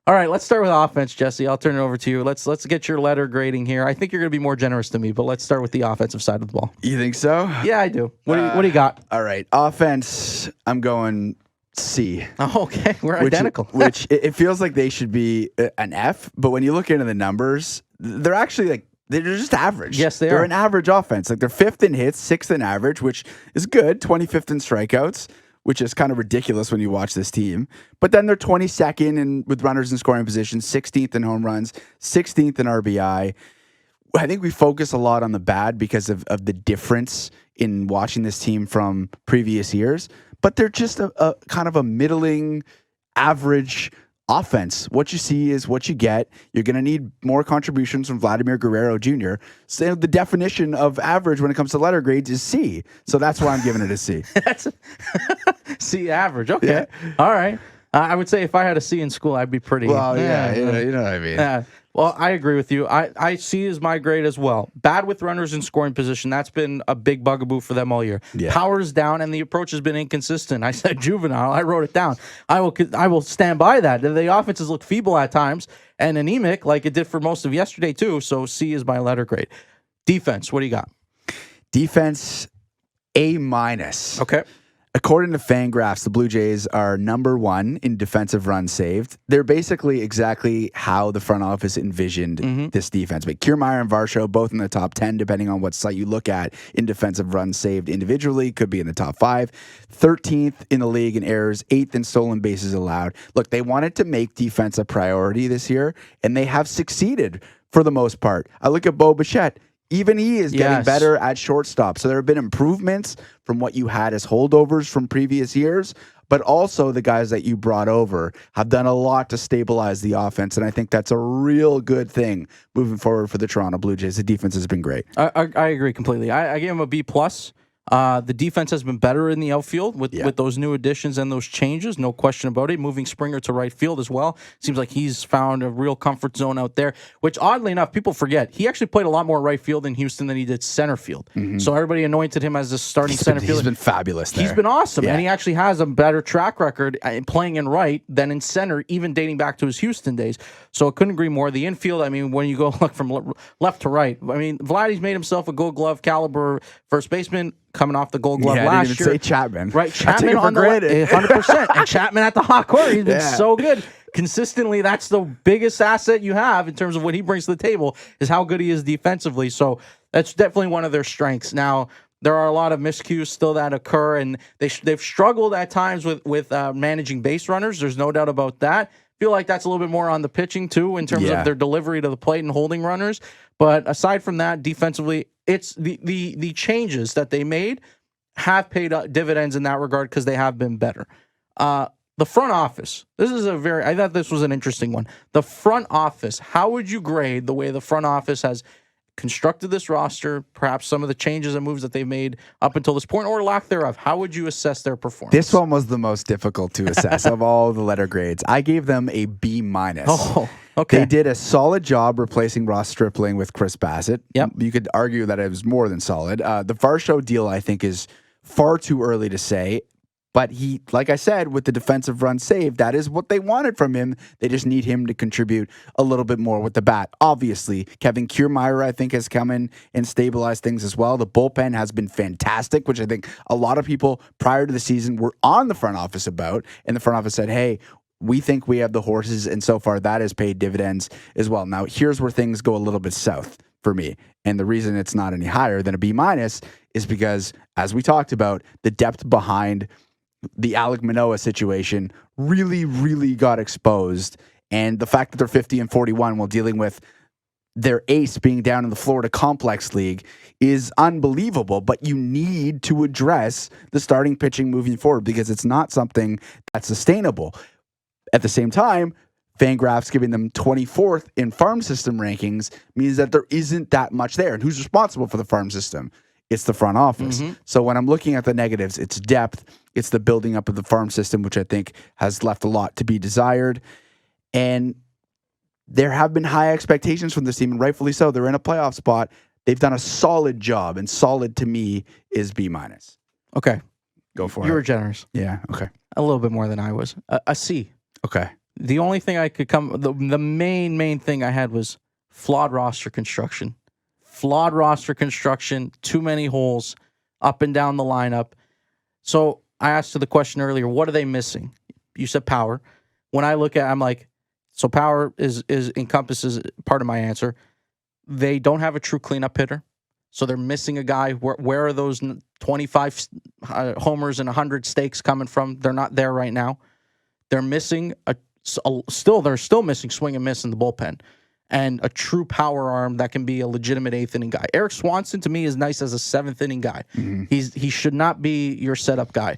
All right, let's start with offense, Jesse. I'll turn it over to you. Let's get your letter grading here. I think you're going to be more generous than me, but let's start with the offensive side of the ball. You think so? Yeah, I do. What do you got? All right. Offense, I'm going C. Oh, okay. We're identical. Which it feels like they should be an F, but when you look into the numbers, they're actually like, they're just average. Yes, they are. They're an average offense. Like they're 5th in hits, 6th in average, which is good, 25th in strikeouts, which is kind of ridiculous when you watch this team. But then they're 22nd with runners in scoring position, 16th in home runs, 16th in RBI. I think we focus a lot on the bad because of the difference in watching this team from previous years. But they're just a kind of a middling, average offense. What you see is what you get. You're going to need more contributions from Vladimir Guerrero Jr. So the definition of average when it comes to letter grades is C. So that's why I'm giving it a C. That's C average. Okay. Yeah. All right. I would say if I had a C in school, I'd be pretty. Well, yeah, you know what I mean. Well, I agree with you. I C is my grade as well. Bad with runners in scoring position. That's been a big bugaboo for them all year. Yeah. Power's down, and the approach has been inconsistent. I said juvenile. I wrote it down. I will stand by that. The offenses look feeble at times and anemic, like it did for most of yesterday too. So C is my letter grade. Defense. What do you got? Defense, A-. Okay. According to Fangraphs, the Blue Jays are number 1 in defensive runs saved. They're basically exactly how the front office envisioned this defense. But Kiermaier and Varsho, both in the top 10, depending on what site you look at, in defensive runs saved individually, could be in the top 5. 13th in the league in errors, 8th in stolen bases allowed. Look, they wanted to make defense a priority this year, and they have succeeded for the most part. I look at Bo Bichette. Even he is getting better at shortstop. So there have been improvements from what you had as holdovers from previous years, but also the guys that you brought over have done a lot to stabilize the offense, and I think that's a real good thing moving forward for the Toronto Blue Jays. The defense has been great. I agree completely. I gave him a B+. The defense has been better in the outfield with those new additions and those changes, no question about it. Moving Springer to right field as well. Seems like he's found a real comfort zone out there, which oddly enough, people forget. He actually played a lot more right field in Houston than he did center field. So everybody anointed him as the starting center fielder. He's been fabulous there. He's been awesome, and he actually has a better track record playing in right than in center, even dating back to his Houston days. So I couldn't agree more. The infield, I mean, when you go look from left to right, I mean, Vladdy's made himself a Gold Glove caliber first baseman, coming off the Gold Glove last year. I didn't even say Chapman. Right, Chapman on the 100%. And Chapman at the hot corner. He's been so good. Consistently, that's the biggest asset you have in terms of what he brings to the table is how good he is defensively. So that's definitely one of their strengths. Now, there are a lot of miscues still that occur, and they've struggled at times with managing base runners. There's no doubt about that. Feel like that's a little bit more on the pitching too in terms of their delivery to the plate and holding runners. But aside from that, defensively, it's the changes that they made have paid dividends in that regard because they have been better. The front office. I thought this was an interesting one. The front office. How would you grade the way the front office has constructed this roster, perhaps some of the changes and moves that they've made up until this point, or lack thereof? How would you assess their performance? This one was the most difficult to assess of all the letter grades. I gave them a B-. Oh, okay. They did a solid job replacing Ross Stripling with Chris Bassett. Yep. You could argue that it was more than solid. The Varsho deal, I think, is far too early to say. But he, like I said, with the defensive run saved, that is what they wanted from him. They just need him to contribute a little bit more with the bat. Obviously, Kevin Kiermaier, I think, has come in and stabilized things as well. The bullpen has been fantastic, which I think a lot of people prior to the season were on the front office about. And the front office said, hey, we think we have the horses. And so far, that has paid dividends as well. Now, here's where things go a little bit south for me. And the reason it's not any higher than a B- is because, as we talked about, the depth behind the Alek Manoah situation really, really got exposed. And the fact that they're 50 and 41 while dealing with their ace being down in the Florida Complex League is unbelievable. But you need to address the starting pitching moving forward because it's not something that's sustainable. At the same time, Fangraphs giving them 24th in farm system rankings means that there isn't that much there. And who's responsible for the farm system? It's the front office. So when I'm looking at the negatives, it's depth. It's the building up of the farm system, which I think has left a lot to be desired. And there have been high expectations from this team, and rightfully so. They're in a playoff spot. They've done a solid job, and solid to me is B-. Okay. Go for it. You were generous. Yeah, okay. A little bit more than I was. A C. Okay. The only thing I could the main thing I had was flawed roster construction. Flawed roster construction, too many holes up and down the lineup. So I asked you the question earlier, what are they missing? You said power. When I look at I'm like, so power is encompasses part of my answer. They don't have a true cleanup hitter. So they're missing a guy. Where are those 25 homers and 100 stakes coming from? They're not there right now. They're missing they're still missing swing and miss in the bullpen, and a true power arm that can be a legitimate 8th inning guy. Eric Swanson to me is nice as a 7th inning guy. Mm-hmm. He should not be your setup guy.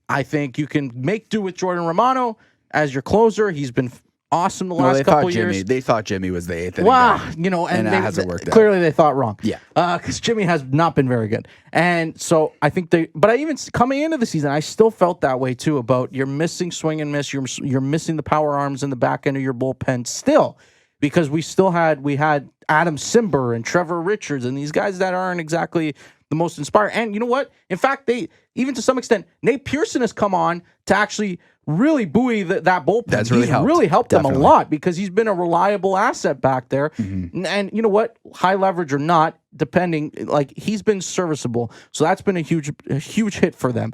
I think you can make do with Jordan Romano as your closer. He's been awesome the last couple years. They thought Jimmy was the 8th inning guy. And that hasn't worked out. Clearly they thought wrong. Yeah. Because Jimmy has not been very good. And so I think but I even coming into the season, I still felt that way too about you're missing swing and miss. You're missing the power arms in the back end of your bullpen still, because we had Adam Simber and Trevor Richards and these guys that aren't exactly the most inspired. And you know what? In fact, even to some extent, Nate Pearson has come on to actually really buoy that bullpen. That's really helped. Really helped them a lot, because he's been a reliable asset back there. Mm-hmm. And you know what? High leverage or not, depending, like he's been serviceable. So that's been a huge hit for them.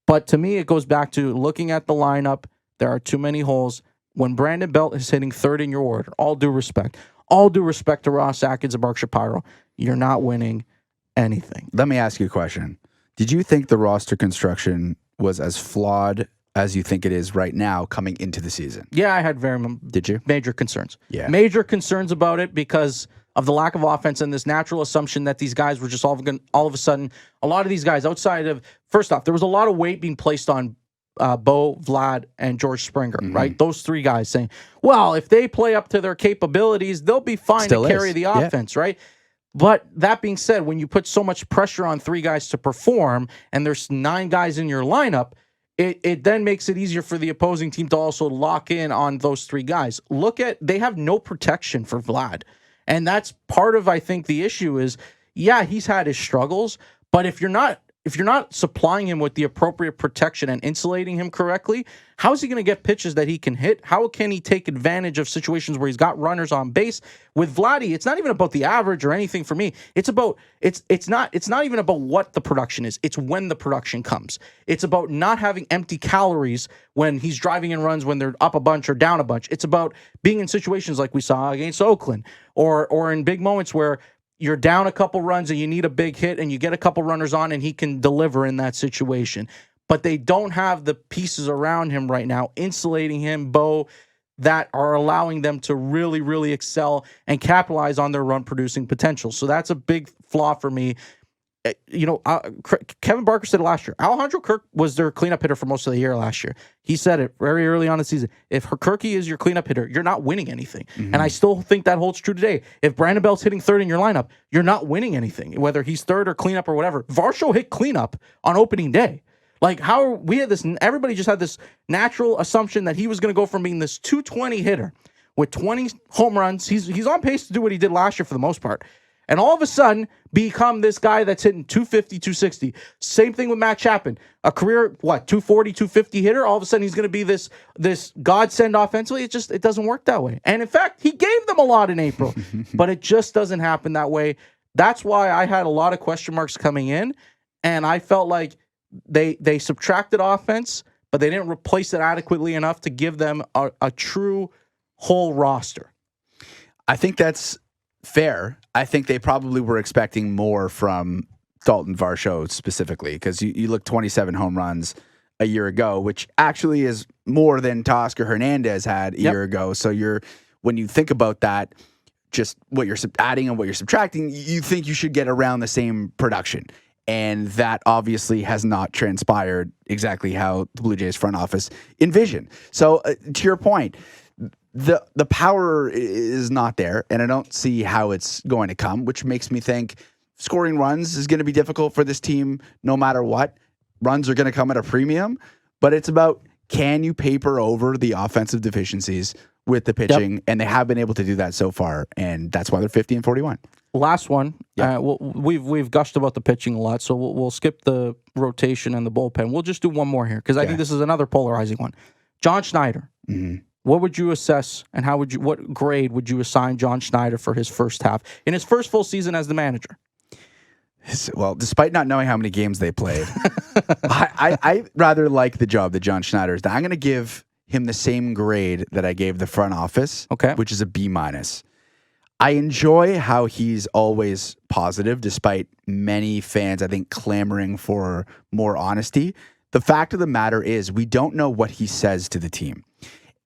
But to me, it goes back to looking at the lineup. There are too many holes. When Brandon Belt is hitting 3rd in your order, all due respect to Ross Atkins and Mark Shapiro, you're not winning anything. Let me ask you a question. Did you think the roster construction was as flawed as you think it is right now coming into the season? Yeah, I had Did you? Major concerns. Yeah. Major concerns about it because of the lack of offense and this natural assumption that these guys were just all of a sudden, a lot of these guys outside of, first off, there was a lot of weight being placed on Bo, Vlad, and George Springer, mm-hmm. right? Those 3 guys saying, well, if they play up to their capabilities, they'll be fine to carry the offense, right? But that being said, when you put so much pressure on 3 guys to perform and there's 9 guys in your lineup, it then makes it easier for the opposing team to also lock in on those 3 guys. They have no protection for Vlad. And that's part of, I think, the issue is, yeah, he's had his struggles, but if you're not supplying him with the appropriate protection and insulating him correctly, how is he going to get pitches that he can hit? How can he take advantage of situations where he's got runners on base? With Vladdy, it's not even about the average or anything for me. It's not even about what the production is. It's when the production comes. It's about not having empty calories when he's driving in runs when they're up a bunch or down a bunch. It's about being in situations like we saw against Oakland or in big moments where you're down a couple runs and you need a big hit and you get a couple runners on and he can deliver in that situation. But they don't have the pieces around him right now, insulating him, Bo, that are allowing them to really, really excel and capitalize on their run-producing potential. So that's a big flaw for me. Kevin Barker said it last year. Alejandro Kirk was their cleanup hitter for most of the year last year. He said it very early on in the season. If Kirky is your cleanup hitter, you're not winning anything. Mm-hmm. And I still think that holds true today. If Brandon Belt's hitting 3rd in your lineup, you're not winning anything, whether he's 3rd or cleanup or whatever. Varsho hit cleanup on opening day. Like, everybody just had this natural assumption that he was going to go from being this 220 hitter with 20 home runs. He's on pace to do what he did last year for the most part. And all of a sudden, become this guy that's hitting 250, 260. Same thing with Matt Chapman. A career, 240, 250 hitter. All of a sudden, he's going to be this godsend offensively. It doesn't work that way. And in fact, he gave them a lot in April. But it just doesn't happen that way. That's why I had a lot of question marks coming in. And I felt like they subtracted offense, but they didn't replace it adequately enough to give them a true whole roster. I think that's fair. I think they probably were expecting more from Dalton Varsho specifically, because you look 27 home runs a year ago, which actually is more than Teoscar Hernandez had a year ago. So when you think about that, just what you're adding and what you're subtracting, you think you should get around the same production. And that obviously has not transpired exactly how the Blue Jays front office envisioned. So to your point, the power is not there, and I don't see how it's going to come, which makes me think scoring runs is going to be difficult for this team no matter what. Runs are going to come at a premium, but it's about, can you paper over the offensive deficiencies with the pitching? And they have been able to do that so far, and that's why they're 50 and 41. Last one. We've gushed about the pitching a lot, so we'll skip the rotation and the bullpen. We'll just do one more here, because I think this is another polarizing one. John Schneider. Mm-hmm. what would you assess and what grade would you assign John Schneider for his first half in his first full season as the manager? Well, despite not knowing how many games they played, I rather like the job that John Schneider's done. I'm going to give him the same grade that I gave the front office, which is a B-. I enjoy how he's always positive, despite many fans, I think, clamoring for more honesty. The fact of the matter is we don't know what he says to the team.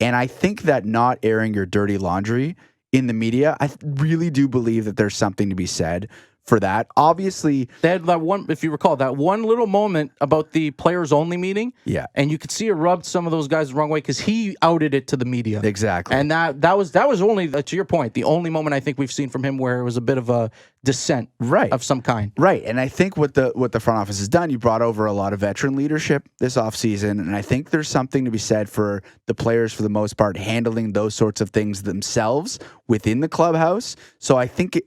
And I think that not airing your dirty laundry in the media, I really do believe that there's something to be said for that. Obviously, they had that one, if you recall, that one little moment about the players only meeting. Yeah. And you could see it rubbed some of those guys the wrong way because he outed it to the media. Exactly. And that was only, to your point, the only moment I think we've seen from him where it was a bit of a dissent of some kind. Right. And I think what the front office has done, you brought over a lot of veteran leadership this offseason. And I think there's something to be said for the players, for the most part, handling those sorts of things themselves within the clubhouse. So I think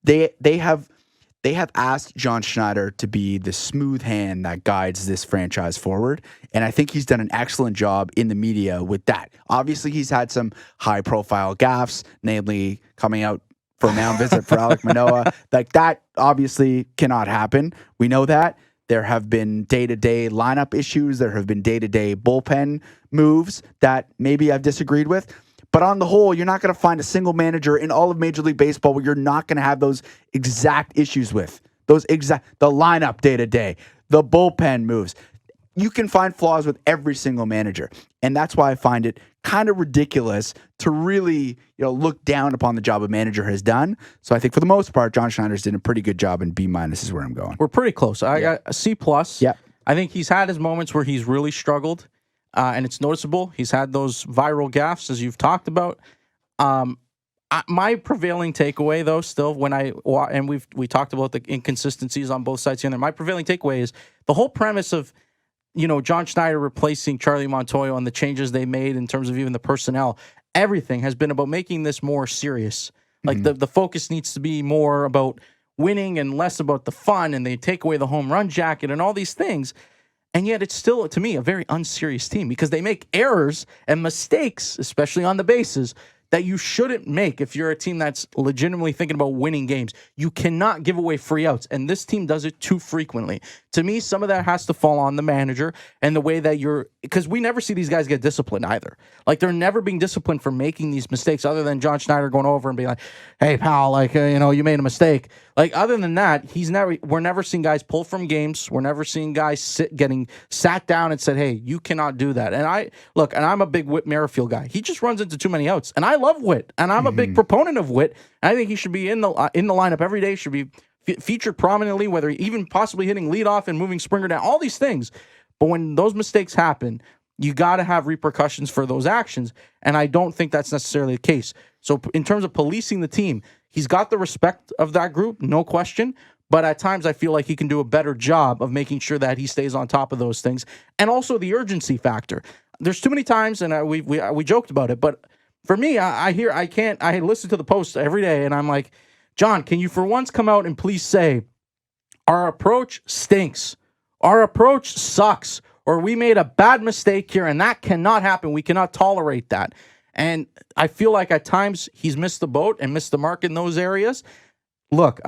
they have asked John Schneider to be the smooth hand that guides this franchise forward. And I think he's done an excellent job in the media with that. Obviously, he's had some high-profile gaffes, namely coming out for a mound visit for Alek Manoah. Like, that obviously cannot happen. We know that. There have been day-to-day lineup issues. There have been day-to-day bullpen moves that maybe I've disagreed with. But on the whole, you're not going to find a single manager in all of Major League Baseball where you're not going to have those exact issues with. The lineup day-to-day, the bullpen moves. You can find flaws with every single manager. And that's why I find it kind of ridiculous to really, look down upon the job a manager has done. So I think for the most part, John Schneider's did a pretty good job, and B- is where I'm going. We're pretty close. I got a C+. Yeah. I think he's had his moments where he's really struggled. And it's noticeable. He's had those viral gaffes, as you've talked about. My prevailing takeaway, though, still, we talked about the inconsistencies on both sides here and there. My prevailing takeaway is the whole premise of, John Schneider replacing Charlie Montoyo and the changes they made in terms of even the personnel. Everything has been about making this more serious. Like the focus needs to be more about winning and less about the fun, and they take away the home run jacket and all these things. And yet it's still, to me, a very unserious team because they make errors and mistakes, especially on the bases, that you shouldn't make if you're a team that's legitimately thinking about winning games. You cannot give away free outs, and this team does it too frequently. To me, some of that has to fall on the manager and the way that because we never see these guys get disciplined either. Like, they're never being disciplined for making these mistakes other than John Schneider going over and being like, hey, pal, you made a mistake. Like, other than that, we're never seeing guys pull from games. We're never seeing guys getting sat down and said, hey, you cannot do that. And I'm a big Whit Merrifield guy. He just runs into too many outs. And I love Whit, and I'm a big proponent of Whit. I think he should be in the lineup every day, should be featured prominently, whether even possibly hitting leadoff and moving Springer down, all these things. But when those mistakes happen, you got to have repercussions for those actions. And I don't think that's necessarily the case. So in terms of policing the team, he's got the respect of that group, no question. But at times I feel like he can do a better job of making sure that he stays on top of those things. And also the urgency factor. There's too many times, and we joked about it, but for me, I listen to the post every day, and I'm like, John, can you for once come out and please say, our approach stinks, our approach sucks, or we made a bad mistake here, and that cannot happen. We cannot tolerate that. And I feel like at times he's missed the boat and missed the mark in those areas. Look,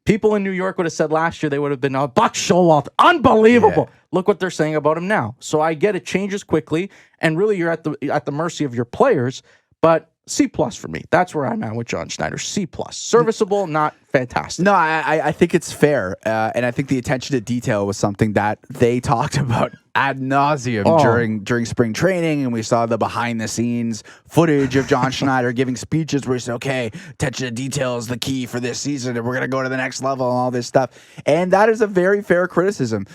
people in New York would have said last year they would have been, Buck Showalter, unbelievable. Yeah. Look what they're saying about him now. So I get it changes quickly, and really you're at the mercy of your players. But C+ for me. That's where I'm at with John Schneider. C+. Serviceable, not fantastic. No, I think it's fair. And I think the attention to detail was something that they talked about ad nauseum during spring training. And we saw the behind the scenes footage of John Schneider giving speeches where he said, okay, attention to detail is the key for this season, and we're going to go to the next level and all this stuff. And that is a very fair criticism.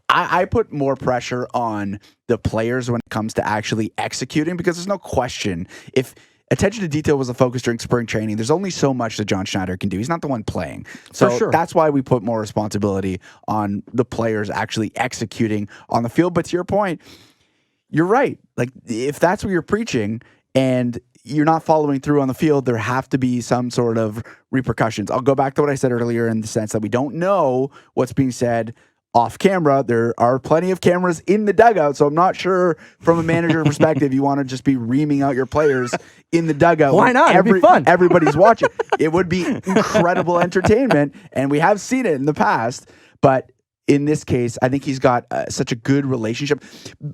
I put more pressure on the players when it comes to actually executing, because there's no question if attention to detail was a focus during spring training, there's only so much that John Schneider can do. He's not the one playing. So that's why we put more responsibility on the players actually executing on the field. But to your point, you're right. Like, if that's what you're preaching and you're not following through on the field, there have to be some sort of repercussions. I'll go back to what I said earlier in the sense that we don't know what's being said off camera. There are plenty of cameras in the dugout, so I'm not sure from a manager perspective you want to just be reaming out your players in the dugout. Why not? It'd be fun. Everybody's watching. It would be incredible entertainment, and we have seen it in the past. But in this case, I think he's got such a good relationship.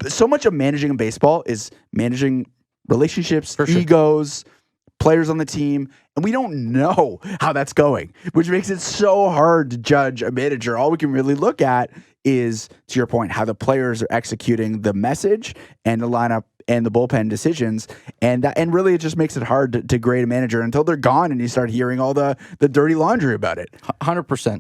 So much of managing in baseball is managing relationships, egos, players on the team, and we don't know how that's going, which makes it so hard to judge a manager. All we can really look at is, to your point, how the players are executing the message and the lineup and the bullpen decisions, and really it just makes it hard to grade a manager until they're gone and you start hearing all the dirty laundry about it. 100%.